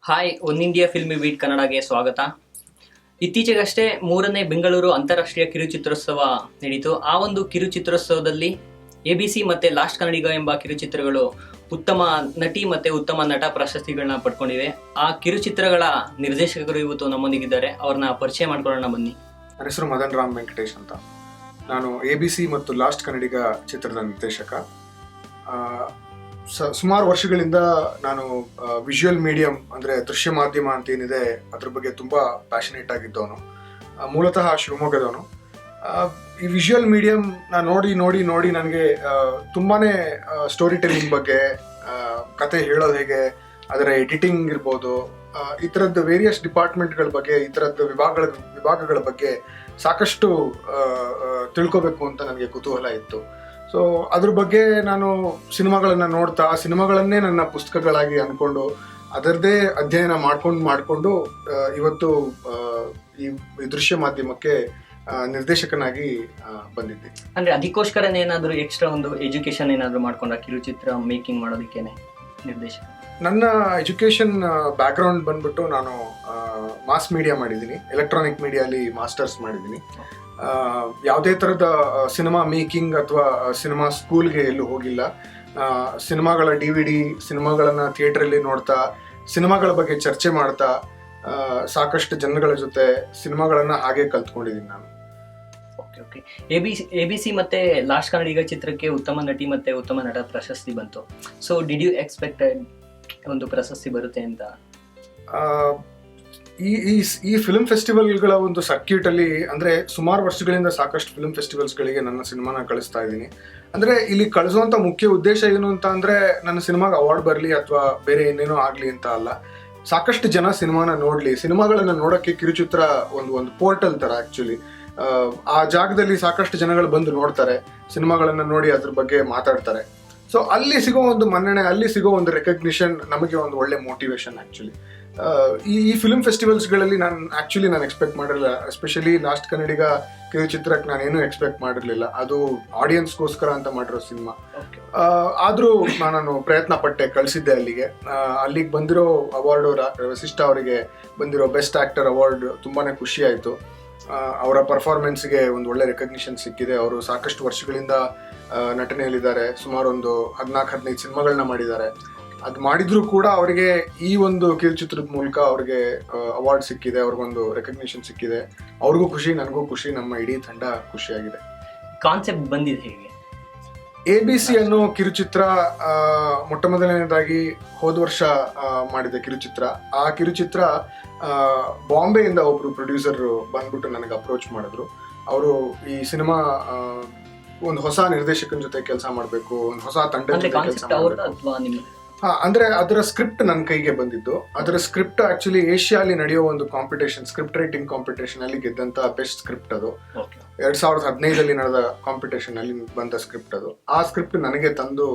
Hi one India Filmibeat ಕನ್ನಡಗೆ ಸ್ವಾಗತ. ಇತ್ತೀಚೆಗಷ್ಟೇ 3ನೇ ಬೆಂಗಳೂರು ಅಂತಾರಾಷ್ಟ್ರೀಯ ಕಿರುಚಿತ್ರೋತ್ಸವ ನಡೀತು. ಆ ಒಂದು ಕಿರುಚಿತ್ರೋತ್ಸವದಲ್ಲಿ ABC ಮತ್ತೆ ಲಾಸ್ಟ್ ಕನ್ನಡಿಗ ಎಂಬ ಕಿರುಚಿತ್ರಗಳು ಉತ್ತಮ ನಟಿ ಮತ್ತೆ ಉತ್ತಮ ನಟ ಪ್ರಶಸ್ತಿಗಳನ್ನ ಪಡ್ಕೊಂಡಿವೆ. ಆ ಕಿರುಚಿತ್ರಗಳ ನಿರ್ದೇಶಕರು ಇವತ್ತು ನಮ್ಮೊಂದಿಗಿದ್ದಾರೆ. ಅವ್ರನ್ನ ಪರಿಚಯ ಮಾಡ್ಕೊಳ್ಳೋಣ ಬನ್ನಿ. ನನ್ನ ಹೆಸರು ಮದನ್ ರಾಮ್ ವೆಂಕಟೇಶ್ ಅಂತ. ನಾನು ABC ಮತ್ತು ಲಾಸ್ಟ್ ಕನ್ನಡಿಗ ಚಿತ್ರದ ನಿರ್ದೇಶಕ. ಸುಮಾರು ವರ್ಷಗಳಿಂದ ನಾನು ವಿಜುವಲ್ ಮೀಡಿಯಂ ಅಂದರೆ ದೃಶ್ಯ ಮಾಧ್ಯಮ ಅಂತ ಏನಿದೆ ಅದ್ರ ಬಗ್ಗೆ ತುಂಬ ಪ್ಯಾಷನೇಟ್ ಆಗಿದ್ದವನು. ಮೂಲತಃ ಶಿವಮೊಗ್ಗದವನು. ಈ ವಿಜುವಲ್ ಮೀಡಿಯಂ ನಾನು ನೋಡಿ ನನಗೆ ತುಂಬಾ ಸ್ಟೋರಿ ಟೆಲ್ಲಿಂಗ್ ಬಗ್ಗೆ, ಕತೆ ಹೇಳೋದು ಹೇಗೆ, ಅದರ ಎಡಿಟಿಂಗ್ ಇರ್ಬೋದು, ಈ ಥರದ್ದು ವೇರಿಯಸ್ ಡಿಪಾರ್ಟ್ಮೆಂಟ್ಗಳ ಬಗ್ಗೆ, ಈ ಥರದ್ದು ವಿಭಾಗಗಳ ಬಗ್ಗೆ ಸಾಕಷ್ಟು ತಿಳ್ಕೊಬೇಕು ಅಂತ ನನಗೆ ಕುತೂಹಲ ಇತ್ತು. ಸೊ ಅದ್ರ ಬಗ್ಗೆ ನಾನು ಸಿನಿಮಾಗಳನ್ನು ನೋಡ್ತಾ ಆ ಸಿನಿಮಾಗಳನ್ನೇ ನನ್ನ ಪುಸ್ತಕಗಳಾಗಿ ಅಂದ್ಕೊಂಡು ಅದರದ್ದೇ ಅಧ್ಯಯನ ಮಾಡಿಕೊಂಡು ಇವತ್ತು ಈ ದೃಶ್ಯ ಮಾಧ್ಯಮಕ್ಕೆ ನಿರ್ದೇಶಕನಾಗಿ ಬಂದಿದ್ದೆ. ಅಂದ್ರೆ ಅದಕ್ಕೋಸ್ಕರ ಏನಾದ್ರು ಎಕ್ಸ್ಟ್ರಾ ಒಂದು ಎಜುಕೇಶನ್ ಏನಾದ್ರು ಮಾಡ್ಕೊಂಡ ಕಿರುಚಿತ್ರ ಮೇಕಿಂಗ್ ಮಾಡೋದಕ್ಕೇನೆ ನಿರ್ದೇಶಕ? ನನ್ನ ಎಜುಕೇಶನ್ ಬ್ಯಾಕ್ಗ್ರೌಂಡ್ ಬಂದ್ಬಿಟ್ಟು ನಾನು ಮಾಸ್ ಮೀಡಿಯಾ ಮಾಡಿದ್ದೀನಿ, ಎಲೆಕ್ಟ್ರಾನಿಕ್ ಮೀಡಿಯಾಲಿ ಮಾಸ್ಟರ್ಸ್ ಮಾಡಿದ್ದೀನಿ. ಯಾವುದೇ ಥರದ ಸಿನಿಮಾ ಮೇಕಿಂಗ್ ಅಥವಾ ಸಿನಿಮಾ ಸ್ಕೂಲ್ಗೆ ಎಲ್ಲೂ ಹೋಗಿಲ್ಲ. ಸಿನಿಮಾಗಳ DVD, ಸಿನಿಮಾಗಳನ್ನು ಥಿಯೇಟ್ರಲ್ಲಿ ನೋಡ್ತಾ, ಸಿನಿಮಾಗಳ ಬಗ್ಗೆ ಚರ್ಚೆ ಮಾಡ್ತಾ, ಸಾಕಷ್ಟು ಜನಗಳ ಜೊತೆ ಸಿನಿಮಾಗಳನ್ನು ಹಾಗೆ ಕಲ್ತ್ಕೊಂಡಿದ್ದೀನಿ ನಾನು. ಓಕೆ. ABC ಮತ್ತೆ ಲಾಸ್ಟ್ ಕನ್ನಡಿಗ ಚಿತ್ರಕ್ಕೆ ಉತ್ತಮ ನಟಿ ಮತ್ತೆ ಉತ್ತಮ ನಟ ಪ್ರಶಸ್ತಿ ಬಂತು. ಸೊ ಡಿಡ್ ಯು ಎಕ್ಸ್ಪೆಕ್ಟೆಡ್ ಒಂದು ಪ್ರಶಸ್ತಿ ಬರುತ್ತೆ ಅಂತ? ಈ ಫಿಲ್ಮ್ ಫೆಸ್ಟಿವಲ್ಗಳ ಒಂದು ಸರ್ಕ್ಯೂಟ್ ಅಲ್ಲಿ ಅಂದ್ರೆ ಸುಮಾರು ವರ್ಷಗಳಿಂದ ಸಾಕಷ್ಟು ಫಿಲ್ಮ್ ಫೆಸ್ಟಿವಲ್ಸ್ಗಳಿಗೆ ನನ್ನ ಸಿನಿಮಾನ ಕಳಿಸ್ತಾ ಇದ್ದೀನಿ. ಅಂದ್ರೆ ಇಲ್ಲಿ ಕಳಿಸುವಂತ ಮುಖ್ಯ ಉದ್ದೇಶ ಏನು ಅಂತ ಅಂದ್ರೆ ನನ್ನ ಸಿನಿಮಾಗೆ ಅವಾರ್ಡ್ ಬರಲಿ ಅಥವಾ ಬೇರೆ ಏನೇನೋ ಆಗ್ಲಿ ಅಂತ ಅಲ್ಲ. ಸಾಕಷ್ಟು ಜನ ಸಿನಿಮಾನ ನೋಡ್ಲಿ, ಸಿನಿಮಾಗಳನ್ನ ನೋಡಕ್ಕೆ ಕಿರುಚಿತ್ರ ಒಂದು ಪೋರ್ಟಲ್ ತರ ಆಕ್ಚುಲಿ. ಆ ಜಾಗದಲ್ಲಿ ಸಾಕಷ್ಟು ಜನಗಳು ಬಂದು ನೋಡ್ತಾರೆ, ಸಿನಿಮಾಗಳನ್ನ ನೋಡಿ ಅದ್ರ ಬಗ್ಗೆ ಮಾತಾಡ್ತಾರೆ. ಸೊ ಅಲ್ಲಿ ಸಿಗೋ ಒಂದು ಮನ್ನಣೆ, ಅಲ್ಲಿ ಸಿಗೋ ಒಂದು ರೆಕಗ್ನಿಷನ್ ನಮಗೆ ಒಂದು ಒಳ್ಳೆ ಮೋಟಿವೇಶನ್ ಆಕ್ಚುಲಿ. ಈ ಫಿಲ್ಮ್ ಫೆಸ್ಟಿವಲ್ಸ್ಗಳಲ್ಲಿ ನಾನು ಎಕ್ಸ್ಪೆಕ್ಟ್ ಮಾಡಿರಲಿಲ್ಲ. ಎಸ್ಪೆಷಲಿ ಲಾಸ್ಟ್ ಕನ್ನಡಿಗ ಕಿರುಚಿತ್ರಕ್ಕೆ ನಾನೇನು ಎಕ್ಸ್ಪೆಕ್ಟ್ ಮಾಡಿರಲಿಲ್ಲ. ಅದು ಆಡಿಯನ್ಸ್ಗೋಸ್ಕರ ಅಂತ ಮಾಡಿರೋ ಸಿನಿಮಾ. ಆದರೂ ನಾನು ಪ್ರಯತ್ನ ಪಟ್ಟೆ, ಕಳಿಸಿದ್ದೆ ಅಲ್ಲಿಗೆ ಬಂದಿರೋ ಅವಾರ್ಡು ವಸಿಷ್ಠ ಅವರಿಗೆ ಬಂದಿರೋ ಬೆಸ್ಟ್ ಆಕ್ಟರ್ ಅವಾರ್ಡ್ ತುಂಬಾನೇ ಖುಷಿ ಆಯಿತು. ಅವರ ಪರ್ಫಾರ್ಮೆನ್ಸ್ಗೆ ಒಂದು ಒಳ್ಳೆ ರೆಕಗ್ನಿಷನ್ ಸಿಕ್ಕಿದೆ. ಅವರು ಸಾಕಷ್ಟು ವರ್ಷಗಳಿಂದ ನಟನೆಯಲ್ಲಿದ್ದಾರೆ, ಸುಮಾರು ಒಂದು 14-15 ಸಿನಿಮಾಗಳನ್ನ ಮಾಡಿದ್ದಾರೆ. ಅದು ಮಾಡಿದ್ರು ಕೂಡ ಅವರಿಗೆ ಈ ಒಂದು ಕಿರುಚಿತ್ರದ ಮೂಲಕ ಅವ್ರಿಗೆ ಅವಾರ್ಡ್ ಸಿಕ್ಕಿದೆ, ಅವ್ರಿಗೊಂದು ರೆಕಗ್ನಿಷನ್ ಸಿಕ್ಕಿದೆ. ಅವ್ರಿಗೂ ಖುಷಿ, ನನಗೂ ಖುಷಿ, ನಮ್ಮ ಇಡೀ ತಂಡ ಖುಷಿಯಾಗಿದೆ. ಕಾನ್ಸೆಪ್ಟ್ ಬಂದಿದೆ ಹೇಗೆ? ABC ಅನ್ನೋ ಕಿರುಚಿತ್ರ ಮೊಟ್ಟ ಮೊದಲನೇದಾಗಿ ಹೋದ ವರ್ಷ ಮಾಡಿದ ಕಿರುಚಿತ್ರ. ಆ ಕಿರುಚಿತ್ರ ಬಾಂಬೆಯಿಂದ ಒಬ್ರು ಪ್ರೊಡ್ಯೂಸರ್ ಬಂದ್ಬಿಟ್ಟು ನನಗೆ ಅಪ್ರೋಚ್ ಮಾಡಿದ್ರು. ಅವರು ಈ ಸಿನಿಮಾ ಒಂದು ಹೊಸ ನಿರ್ದೇಶಕನ ಜೊತೆ ಕೆಲಸ ಮಾಡಬೇಕು, ಒಂದು ಹೊಸ ತಂಡದ ಜೊತೆ ಕೆಲಸ ಮಾಡಬೇಕು. ಅಂದ್ರೆ ಅದರ ಸ್ಕ್ರಿಪ್ಟ್ ನನ್ನ ಕೈಗೆ ಬಂದಿದ್ದು. ಅದರ ಸ್ಕ್ರಿಪ್ಟ್ ಆಕ್ಚುಲಿ ಏಷ್ಯಾಲಿ ನಡೆಯೋ ಒಂದು ಕಾಂಪಿಟೇಷನ್, ಸ್ಕ್ರಿಪ್ಟ್ ರೈಟಿಂಗ್ ಕಾಂಪಿಟೇಷನ್ ಅಲ್ಲಿ ಗೆದ್ದಂತ ಬೆಸ್ಟ್ ಸ್ಕ್ರಿಪ್ಟ್ ಅದು. 2015 ನಡೆದ ಕಾಂಪಿಟೇಷನ್ ಅಲ್ಲಿ ಬಂದ ಸ್ಕ್ರಿಪ್ಟ್ ಅದು. ಆ ಸ್ಕ್ರಿಪ್ಟ್ ನನಗೆ ತಂದು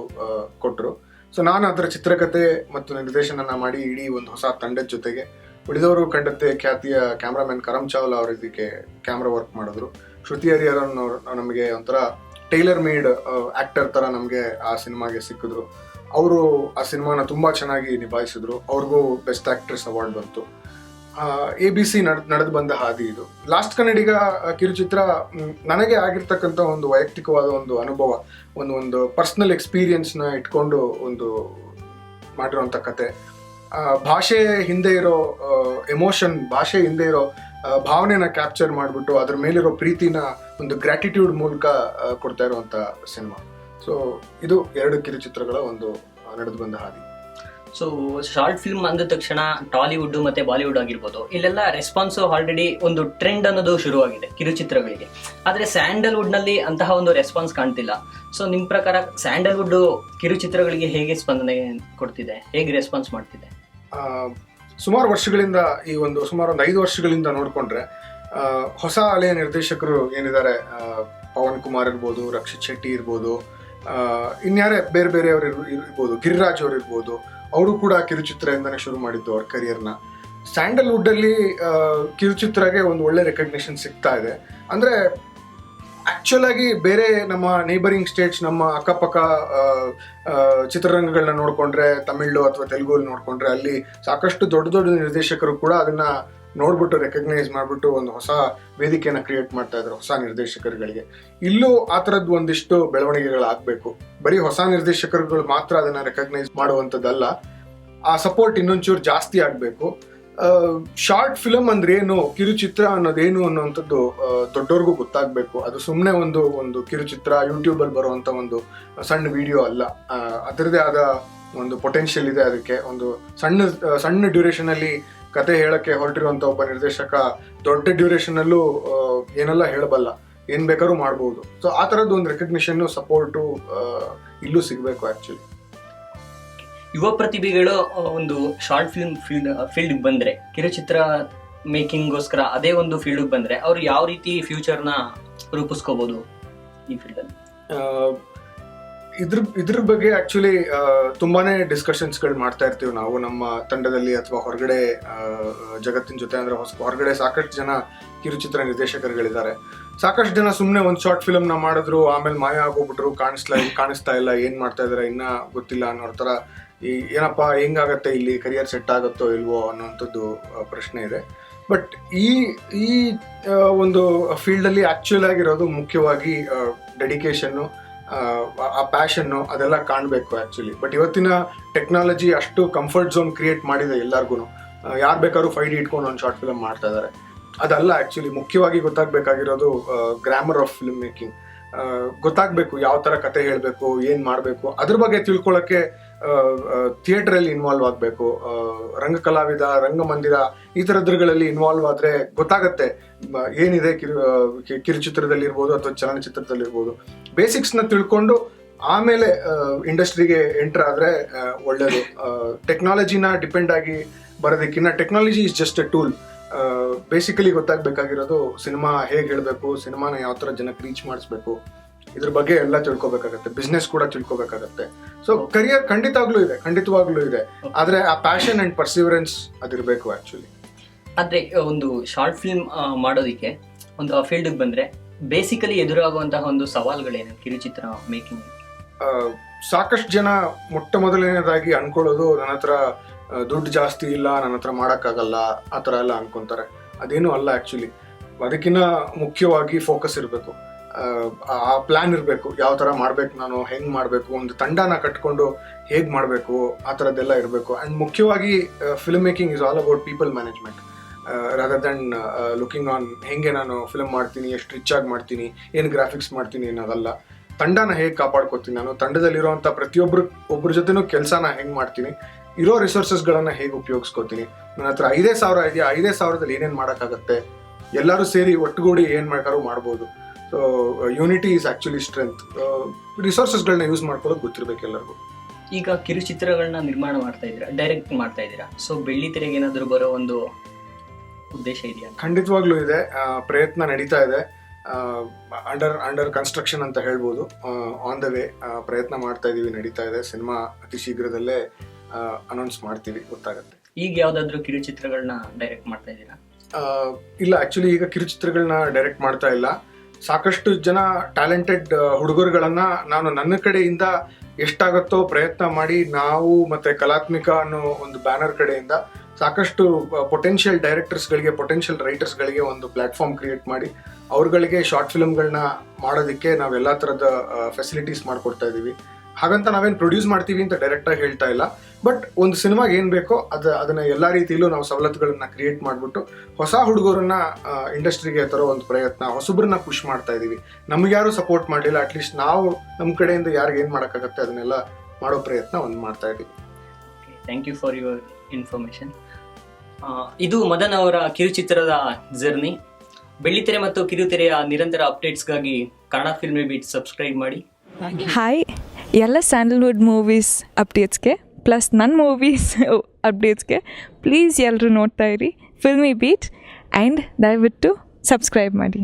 ಕೊಟ್ಟರು. ಸೊ ನಾನು ಅದರ ಚಿತ್ರಕಥೆ ಮತ್ತು ನಿರ್ದೇಶನ ಮಾಡಿ ಇಡೀ ಒಂದು ಹೊಸ ತಂಡದ ಜೊತೆಗೆ ಉಳಿದವರು ಕಂಡಂತೆ ಖ್ಯಾತಿಯ ಕ್ಯಾಮ್ರಾಮನ್ ಕರಮ್ ಚಾವ್ಲಾ ಅವರು ಇದಕ್ಕೆ ಕ್ಯಾಮ್ರಾ ವರ್ಕ್ ಮಾಡಿದ್ರು. ಶ್ರುತಿ ಹರಿಹರನ್ ಅವರು ನಮಗೆ ಒಂಥರ ಟೈಲರ್ ಮೇಡ್ ಆಕ್ಟರ್ ತರ ನಮಗೆ ಆ ಸಿನಿಮಾಗೆ ಸಿಕ್ಕಿದ್ರು. ಅವರು ಆ ಸಿನಿಮಾನ ತುಂಬಾ ಚೆನ್ನಾಗಿ ನಿಭಾಯಿಸಿದ್ರು. ಅವ್ರಿಗೂ ಬೆಸ್ಟ್ ಆಕ್ಟ್ರೆಸ್ ಅವಾರ್ಡ್ ಬಂತು. ABC ನಡೆದು ಬಂದ ಹಾದಿ ಇದು. ಲಾಸ್ಟ್ ಕನ್ನಡಿಗ ಕಿರುಚಿತ್ರ ನನಗೆ ಆಗಿರ್ತಕ್ಕಂಥ ಒಂದು ವೈಯಕ್ತಿಕವಾದ ಒಂದು ಅನುಭವ, ಒಂದು ಪರ್ಸನಲ್ ಎಕ್ಸ್ಪೀರಿಯನ್ಸ್ನ ಇಟ್ಕೊಂಡು ಒಂದು ಮಾಡಿರುವಂಥ ಕತೆ. ಭಾಷೆ ಹಿಂದೆ ಇರೋ ಎಮೋಷನ್, ಭಾಷೆ ಹಿಂದೆ ಇರೋ ಭಾವನೆನ ಕ್ಯಾಪ್ಚರ್ ಮಾಡಿಬಿಟ್ಟು ಅದ್ರ ಮೇಲಿರೋ ಪ್ರೀತಿನ ಒಂದು ಗ್ರ್ಯಾಟಿಟ್ಯೂಡ್ ಮೂಲಕ ಕೊಡ್ತಾ ಇರುವಂಥ ಸಿನಿಮಾ. ಸೊ ಇದು 2 ಕಿರುಚಿತ್ರಗಳ ಒಂದು ನಡೆದು ಬಂದ ಹಾದಿ. ಸೊ ಶಾರ್ಟ್ ಫಿಲ್ಮ್ ಅಂದ ತಕ್ಷಣ ಟಾಲಿವುಡ್ ಮತ್ತೆ ಬಾಲಿವುಡ್ ಆಗಿರ್ಬೋದು, ಇಲ್ಲೆಲ್ಲ ರೆಸ್ಪಾನ್ಸ್ ಆಲ್ರೆಡಿ ಒಂದು ಟ್ರೆಂಡ್ ಅನ್ನೋದು ಶುರುವಾಗಿದೆ ಕಿರುಚಿತ್ರಗಳಿಗೆ. ಆದರೆ ಸ್ಯಾಂಡಲ್ವುಡ್ ನಲ್ಲಿ ಅಂತಹ ಒಂದು ರೆಸ್ಪಾನ್ಸ್ ಕಾಣ್ತಿಲ್ಲ. ಸೊ ನಿಮ್ಮ ಪ್ರಕಾರ ಸ್ಯಾಂಡಲ್ವುಡ್ ಕಿರುಚಿತ್ರಗಳಿಗೆ ಹೇಗೆ ಸ್ಪಂದನೆ ಕೊಡ್ತಿದೆ, ಹೇಗೆ ರೆಸ್ಪಾನ್ಸ್ ಮಾಡ್ತಿದೆ? ಸುಮಾರು ವರ್ಷಗಳಿಂದ, ಸುಮಾರು ಒಂದು 5 ವರ್ಷಗಳಿಂದ ನೋಡಿಕೊಂಡ್ರೆ ಹೊಸ ಅಲೆಯ ನಿರ್ದೇಶಕರು ಏನಿದ್ದಾರೆ, ಪವನ್ ಕುಮಾರ್ ಇರ್ಬೋದು, ರಕ್ಷಿತ್ ಶೆಟ್ಟಿ ಇರ್ಬೋದು, ಇನ್ಯಾರೇ ಬೇರೆಯವರು ಇರ್ಬೋದು, ಗಿರಿರಾಜ್ ಅವರು ಇರ್ಬೋದು, ಅವರು ಕೂಡ ಕಿರುಚಿತ್ರದಿಂದನೇ ಶುರು ಮಾಡಿದ್ದು ಅವ್ರ ಕರಿಯರ್ನ. ಸ್ಯಾಂಡಲ್ವುಡ್ ಅಲ್ಲಿ ಕಿರುಚಿತ್ರಗೆ ಒಂದು ಒಳ್ಳೆ ರೆಕಗ್ನಿಷನ್ ಸಿಗ್ತಾ ಇದೆ. ಅಂದ್ರೆ ಆಕ್ಚುಲ್ ಆಗಿ ಬೇರೆ ನಮ್ಮ ನೇಬರಿಂಗ್ ಸ್ಟೇಟ್ಸ್, ನಮ್ಮ ಅಕ್ಕಪಕ್ಕ ಚಿತ್ರರಂಗಗಳನ್ನ ನೋಡ್ಕೊಂಡ್ರೆ, ತಮಿಳು ಅಥವಾ ತೆಲುಗು ನೋಡ್ಕೊಂಡ್ರೆ ಅಲ್ಲಿ ಸಾಕಷ್ಟು ದೊಡ್ಡ ದೊಡ್ಡ ನಿರ್ದೇಶಕರು ಕೂಡ ಅದನ್ನ ನೋಡ್ಬಿಟ್ಟು ರೆಕಗ್ನೈಸ್ ಮಾಡ್ಬಿಟ್ಟು ಒಂದು ಹೊಸ ವೇದಿಕೆಯನ್ನ ಕ್ರಿಯೇಟ್ ಮಾಡ್ತಾ ಇದ್ರು ಹೊಸ ನಿರ್ದೇಶಕರುಗಳಿಗೆ. ಇಲ್ಲೂ ಆ ಥರದ್ದು ಒಂದಿಷ್ಟು ಬೆಳವಣಿಗೆಗಳಾಗಬೇಕು. ಬರೀ ಹೊಸ ನಿರ್ದೇಶಕರುಗಳು ಮಾತ್ರ ಅದನ್ನ ರೆಕಗ್ನೈಸ್ ಮಾಡುವಂಥದ್ದಲ್ಲ, ಆ ಸಪೋರ್ಟ್ ಇನ್ನೊಂಚೂರು ಜಾಸ್ತಿ ಆಗಬೇಕು. ಶಾರ್ಟ್ ಫಿಲಮ್ ಅಂದ್ರೆ ಏನು, ಕಿರುಚಿತ್ರ ಅನ್ನೋದೇನು ಅನ್ನೋಂಥದ್ದು ದೊಡ್ಡವ್ರಿಗೂ ಗೊತ್ತಾಗಬೇಕು. ಅದು ಸುಮ್ಮನೆ ಒಂದು ಕಿರುಚಿತ್ರ ಯೂಟ್ಯೂಬಲ್ಲಿ ಬರುವಂಥ ಒಂದು ಸಣ್ಣ ವಿಡಿಯೋ ಅಲ್ಲ. ಅದರದೇ ಆದ ಒಂದು ಪೊಟೆನ್ಷಿಯಲ್ ಇದೆ. ಅದಕ್ಕೆ ಒಂದು ಸಣ್ಣ ಡ್ಯೂರೇಷನ್ ಅಲ್ಲಿ ಕತೆ ಹೇಳಕ್ಕೆ ಹೊರಟಿರುವಂತ ಒಬ್ಬ ನಿರ್ದೇಶಕ ದೊಡ್ಡ ಡ್ಯೂರೇಷನ್ ಅಲ್ಲೂ ಏನೆಲ್ಲ ಹೇಳಬಲ್ಲ, ಏನ್ ಬೇಕಾದ್ರೂ ಮಾಡ್ಬೋದು. ಸೊ ಆ ತರದ್ದು ಒಂದು ರೆಕಗ್ನಿಷನ್, ಸಪೋರ್ಟು ಇಲ್ಲೂ ಸಿಗ್ಬೇಕು. ಆಕ್ಚುಲಿ ಯುವ ಪ್ರತಿಭೆಗಳು ಒಂದು ಶಾರ್ಟ್ ಫಿಲ್ಮ್ ಫೀಲ್ಡ್ ಬಂದ್ರೆ, ಕಿರುಚಿತ್ರ ಮೇಕಿಂಗ್ಗೋಸ್ಕರ ಅದೇ ಒಂದು ಫೀಲ್ಡ್ ಬಂದ್ರೆ ಅವ್ರು ಯಾವ ರೀತಿ ಫ್ಯೂಚರ್ನ ರೂಪಿಸ್ಕೋಬಹುದು ಈ ಫೀಲ್ಡ್ ಅಲ್ಲಿ? ಇದ್ರ ಬಗ್ಗೆ ಆಕ್ಚುಲಿ ತುಂಬಾನೇ ಡಿಸ್ಕಷನ್ಸ್ಗಳು ಮಾಡ್ತಾ ಇರ್ತೀವಿ ನಾವು ನಮ್ಮ ತಂಡದಲ್ಲಿ ಅಥವಾ ಹೊರಗಡೆ ಜಗತ್ತಿನ ಜೊತೆ. ಅಂದ್ರೆ ಹೊರಗಡೆ ಸಾಕಷ್ಟು ಜನ ಕಿರುಚಿತ್ರ ನಿರ್ದೇಶಕರುಗಳಿದ್ದಾರೆ. ಸಾಕಷ್ಟು ಜನ ಸುಮ್ಮನೆ ಒಂದು ಶಾರ್ಟ್ ಫಿಲ್ಮ್ ನ ಮಾಡಿದ್ರು, ಆಮೇಲೆ ಮಾಯ ಆಗೋಗ್ಬಿಟ್ರು, ಕಾಣಿಸ್ತಾ ಇಲ್ಲ, ಏನ್ ಮಾಡ್ತಾ ಇದಾರೆ ಇನ್ನ ಗೊತ್ತಿಲ್ಲ ಅನ್ನೋ ತರ. ಏನಪ್ಪ ಹೆಂಗಾಗತ್ತೆ ಇಲ್ಲಿ, ಕರಿಯರ್ ಸೆಟ್ ಆಗುತ್ತೋ ಇಲ್ವೋ ಅನ್ನೋಂಥದ್ದು ಪ್ರಶ್ನೆ ಇದೆ. ಬಟ್ ಈ ಒಂದು ಫೀಲ್ಡ್ ಅಲ್ಲಿ ಆಕ್ಚುಲ್ ಆಗಿರೋದು ಮುಖ್ಯವಾಗಿ ಡೆಡಿಕೇಶನ್ನು, ಆ ಪ್ಯಾಷನ್ನು, ಅದೆಲ್ಲ ಕಾಣಬೇಕು ಆಕ್ಚುಲಿ. ಬಟ್ ಇವತ್ತಿನ ಟೆಕ್ನಾಲಜಿ ಅಷ್ಟು ಕಂಫರ್ಟ್ ಝೋನ್ ಕ್ರಿಯೇಟ್ ಮಾಡಿದೆ ಎಲ್ಲರಿಗೂ. ಯಾರು ಬೇಕಾದ್ರೂ 5D ಇಟ್ಕೊಂಡು ಒಂದು ಶಾರ್ಟ್ ಫಿಲ್ಮ್ ಮಾಡ್ತಾ ಇದ್ದಾರೆ. ಅದಲ್ಲ ಆಕ್ಚುಲಿ ಮುಖ್ಯವಾಗಿ ಗೊತ್ತಾಗಬೇಕಾಗಿರೋದು ಗ್ರಾಮರ್ ಆಫ್ ಫಿಲ್ಮ್ ಮೇಕಿಂಗ್. ಗೊತ್ತಾಗಬೇಕು ಯಾವ ಥರ ಕತೆ ಹೇಳಬೇಕು, ಏನು ಮಾಡಬೇಕು, ಅದ್ರ ಬಗ್ಗೆ ತಿಳ್ಕೊಳ್ಳೋಕ್ಕೆ ಥಿಯೇಟ್ರಲ್ಲಿ ಇನ್ವಾಲ್ವ್ ಆಗಬೇಕು. ರಂಗಕಲಾವಿದ, ರಂಗಮಂದಿರ ಈ ಥರದ್ರುಗಳಲ್ಲಿ ಇನ್ವಾಲ್ವ್ ಆದರೆ ಗೊತ್ತಾಗತ್ತೆ ಏನಿದೆ ಕಿರುಚಿತ್ರದಲ್ಲಿ ಇರ್ಬೋದು ಅಥವಾ ಚಲನಚಿತ್ರದಲ್ಲಿರ್ಬೋದು. ಬೇಸಿಕ್ಸ್ನ ತಿಳ್ಕೊಂಡು ಆಮೇಲೆ ಇಂಡಸ್ಟ್ರಿಗೆ ಎಂಟರ್ ಆದರೆ ಒಳ್ಳೆಯದು. ಟೆಕ್ನಾಲಜಿನ ಡಿಪೆಂಡ್ ಆಗಿ ಬರೋದಕ್ಕಿಂತ technology is just a tool. Basically ಗೊತ್ತಾಗಬೇಕಾಗಿರೋದು ಸಿನಿಮಾ ಹೇಗೆ ಹೇಳಬೇಕು, ಸಿನಿಮಾನ ಯಾವ ಥರ ಜನಕ್ಕೆ ರೀಚ್ ಮಾಡಿಸ್ಬೇಕು, ಇದ್ರ ಬಗ್ಗೆ ಎಲ್ಲ ತಿಳ್ಕೊಬೇಕಾಗತ್ತೆ. ಬಿಸ್ನೆಸ್ ಕೂಡ ತಿಳ್ಕೊಬೇಕಾಗತ್ತೆ. ಸೊ ಕರಿಯರ್ ಖಂಡಿತವಾಗ್ಲೂ ಇದೆ, ಆದ್ರೆ ಆ ಪ್ಯಾಷನ್ ಅಂಡ್ ಪರ್ಸಿವರೆನ್ಸ್ ಅದಿರಬೇಕು ಆಕ್ಚುಲಿ. ಆದ್ರೆ ಒಂದು ಶಾರ್ಟ್ ಫಿಲ್ಮ್ ಮಾಡೋದಿಕ್ಕೆ ಒಂದು ಫೀಲ್ಡ್ ಬಂದ್ರೆ ಬೇಸಿಕಲಿ ಎದುರಾಗುವಂತಹ ಒಂದು ಸವಾಲುಗಳೇನು ಕಿರುಚಿತ್ರ ಮೇಕಿಂಗ್? ಸಾಕಷ್ಟು ಜನ ಮೊದಲನೇದಾಗಿ ಅನ್ಕೊಳ್ಳೋದು ನನ್ನ ಹತ್ರ ದುಡ್ಡು ಜಾಸ್ತಿ ಇಲ್ಲ, ನನ್ನ ಹತ್ರ ಮಾಡೋಕ್ಕಾಗಲ್ಲ, ಆ ಥರ ಎಲ್ಲ ಅನ್ಕೊಂತಾರೆ. ಅದೇನು ಅಲ್ಲ ಆಕ್ಚುಲಿ. ಅದಕ್ಕಿಂತ ಮುಖ್ಯವಾಗಿ ಫೋಕಸ್ ಇರಬೇಕು, ಆ ಪ್ಲಾನ್ ಇರಬೇಕು. ಯಾವ ಥರ ಮಾಡ್ಬೇಕು, ನಾನು ಹೆಂಗೆ ಮಾಡಬೇಕು, ಒಂದು ತಂಡನ ಕಟ್ಕೊಂಡು ಹೇಗೆ ಮಾಡಬೇಕು, ಆ ಥರದ್ದೆಲ್ಲ ಇರಬೇಕು. ಆ್ಯಂಡ್ ಮುಖ್ಯವಾಗಿ film making is all about people management rather then looking on ಹೆಂಗೆ ನಾನು ಫಿಲ್ಮ್ ಮಾಡ್ತೀನಿ, ಎಷ್ಟು ರಿಚ್ ಆಗಿ ಮಾಡ್ತೀನಿ, ಏನು ಗ್ರಾಫಿಕ್ಸ್ ಮಾಡ್ತೀನಿ ಅನ್ನೋದಲ್ಲ. ತಂಡನ ಹೇಗೆ ಕಾಪಾಡ್ಕೊತೀನಿ, ನಾನು ತಂಡದಲ್ಲಿರುವಂಥ ಒಬ್ಬರ ಜೊತೆನೂ ಕೆಲಸನ ಹೆಂಗೆ ಮಾಡ್ತೀನಿ, ಇರೋ ರಿಸೋರ್ಸಸ್ಗಳನ್ನು ಹೇಗೆ ಉಪಯೋಗಿಸ್ಕೋತೀನಿ, ನನ್ನ ಹತ್ರ 5,000 ಇದೆಯಾ, 5,000ದಲ್ಲಿ ಏನೇನು ಮಾಡೋಕ್ಕಾಗತ್ತೆ, ಎಲ್ಲರೂ ಸೇರಿ ಒಟ್ಟುಗೂಡಿ ಏನು ಬೇಕಾದ್ರೂ ಮಾಡ್ಬೋದು. So unity is actually strength. ರಿಸೋರ್ಸಸ್ಗಳನ್ನ ಯೂಸ್ ಮಾಡ್ಕೊಳ್ಳೋದು ಗೊತ್ತಿರಬೇಕು ಎಲ್ಲರಿಗೂ. ಈಗ ಕಿರುಚಿತ್ರಗಳನ್ನ ನಿರ್ಮಾಣ ಮಾಡ್ತಾ ಇದ್ದೀರಾ, ಡೈರೆಕ್ಟ್ ಮಾಡ್ತಾ ಇದ್ದೀರಾ, ಸೊ ಬೆಳ್ಳಿ ತೆರೆಗೆ ಏನಾದರೂ ಬರೋ ಒಂದು ಉದ್ದೇಶ ಇದೆಯಾ? ಖಂಡಿತವಾಗ್ಲೂ ಇದೆ, ಪ್ರಯತ್ನ ನಡೀತಾ ಇದೆ. ಅಂಡರ್ ಕನ್ಸ್ಟ್ರಕ್ಷನ್ ಅಂತ ಹೇಳ್ಬೋದು. ಆನ್ ದ ವೇ ಪ್ರಯತ್ನ ಮಾಡ್ತಾ ಇದೀವಿ, ನಡೀತಾ ಇದೆ. ಸಿನಿಮಾ ಅತಿ ಶೀಘ್ರದಲ್ಲೇ ಅನೌನ್ಸ್ ಮಾಡ್ತೀವಿ, ಗೊತ್ತಾಗುತ್ತೆ. ಈಗ ಯಾವ್ದಾದ್ರು ಕಿರುಚಿತ್ರಗಳನ್ನ ಡೈರೆಕ್ಟ್ ಮಾಡ್ತಾ ಇದ್ದೀರಾ? ಇಲ್ಲ, ಆಕ್ಚುಲಿ ಈಗ ಕಿರುಚಿತ್ರಗಳನ್ನ ಡೈರೆಕ್ಟ್ ಮಾಡ್ತಾ ಇಲ್ಲ. ಸಾಕಷ್ಟು ಜನ ಟ್ಯಾಲೆಂಟೆಡ್ ಹುಡುಗರುಗಳನ್ನ ನಾನು ನನ್ನ ಕಡೆಯಿಂದ ಎಷ್ಟಾಗತ್ತೋ ಪ್ರಯತ್ನ ಮಾಡಿ, ನಾವು ಮತ್ತೆ ಕಲಾತ್ಮಿಕ ಅನ್ನೋ ಒಂದು ಬ್ಯಾನರ್ ಕಡೆಯಿಂದ ಸಾಕಷ್ಟು ಪೊಟೆನ್ಷಿಯಲ್ ಡೈರೆಕ್ಟರ್ಸ್ಗಳಿಗೆ, ಪೊಟೆನ್ಷಿಯಲ್ ರೈಟರ್ಸ್ಗಳಿಗೆ ಒಂದು ಪ್ಲಾಟ್ಫಾರ್ಮ್ ಕ್ರಿಯೇಟ್ ಮಾಡಿ ಅವ್ರುಗಳಿಗೆ ಶಾರ್ಟ್ ಫಿಲ್ಮ್ಗಳನ್ನ ಮಾಡೋದಕ್ಕೆ ನಾವೆಲ್ಲ ಥರದ ಫೆಸಿಲಿಟೀಸ್ ಮಾಡಿಕೊಡ್ತಾ ಇದ್ದೀವಿ. ಹಾಗಂತ ನಾವೇನು ಪ್ರೊಡ್ಯೂಸ್ ಮಾಡ್ತೀವಿ ಅಂತ ಡೈರೆಕ್ಟಾಗಿ ಹೇಳ್ತಾ ಇಲ್ಲ, ಬಟ್ ಒಂದು ಸಿನಿಮಾಗೆ ಏನು ಬೇಕೋ ಅದನ್ನ ಎಲ್ಲ ರೀತಿಯಲ್ಲೂ ನಾವು ಸವಲತ್ತುಗಳನ್ನ ಕ್ರಿಯೇಟ್ ಮಾಡಿಬಿಟ್ಟು ಹೊಸ ಹುಡುಗರನ್ನ ಇಂಡಸ್ಟ್ರಿಗೆ ತರೋ ಒಂದು ಪ್ರಯತ್ನ, ಹೊಸಬ್ರನ್ನ ಪುಷ್ ಮಾಡ್ತಾ ಇದ್ದೀವಿ. ನಮ್ಗೆ ಯಾರು ಸಪೋರ್ಟ್ ಮಾಡಲಿಲ್ಲ, ಅಟ್ಲೀಸ್ಟ್ ನಾವು ನಮ್ಮ ಕಡೆಯಿಂದ ಯಾರಿಗೆ ಏನು ಮಾಡೋಕ್ಕಾಗತ್ತೆ ಅದನ್ನೆಲ್ಲ ಮಾಡೋ ಪ್ರಯತ್ನ ಒಂದು ಮಾಡ್ತಾ ಇದ್ದೀವಿ. Thank you for your information. ಇದು ಮದನ್ ಅವರ ಕಿರುಚಿತ್ರದ ಜರ್ನಿ. ಬೆಳ್ಳಿತೆರೆ ಮತ್ತು ಕಿರುತೆರೆಯ ನಿರಂತರ ಅಪ್ಡೇಟ್ಸ್ಗಾಗಿ ಕನ್ನಡ ಫಿಲ್ಮಿ ಬೀಟ್ ಸಬ್ಸ್ಕ್ರೈಬ್ ಮಾಡಿ. ಹಾಯ್, ಎಲ್ಲ ಸ್ಯಾಂಡಲ್ವುಡ್ ಮೂವೀಸ್ ಅಪ್ಡೇಟ್ಸ್ಗೆ ಪ್ಲಸ್ ನನ್ನ ಮೂವೀಸ್ ಅಪ್ಡೇಟ್ಸ್ಗೆ ಪ್ಲೀಸ್ ಎಲ್ಲರೂ ನೋಡ್ತಾ ಇರಿ ಫಿಲ್ಮಿ ಬೀಟ್ ಆ್ಯಂಡ್ ದಯವಿಟ್ಟು ಸಬ್ಸ್ಕ್ರೈಬ್ ಮಾಡಿ.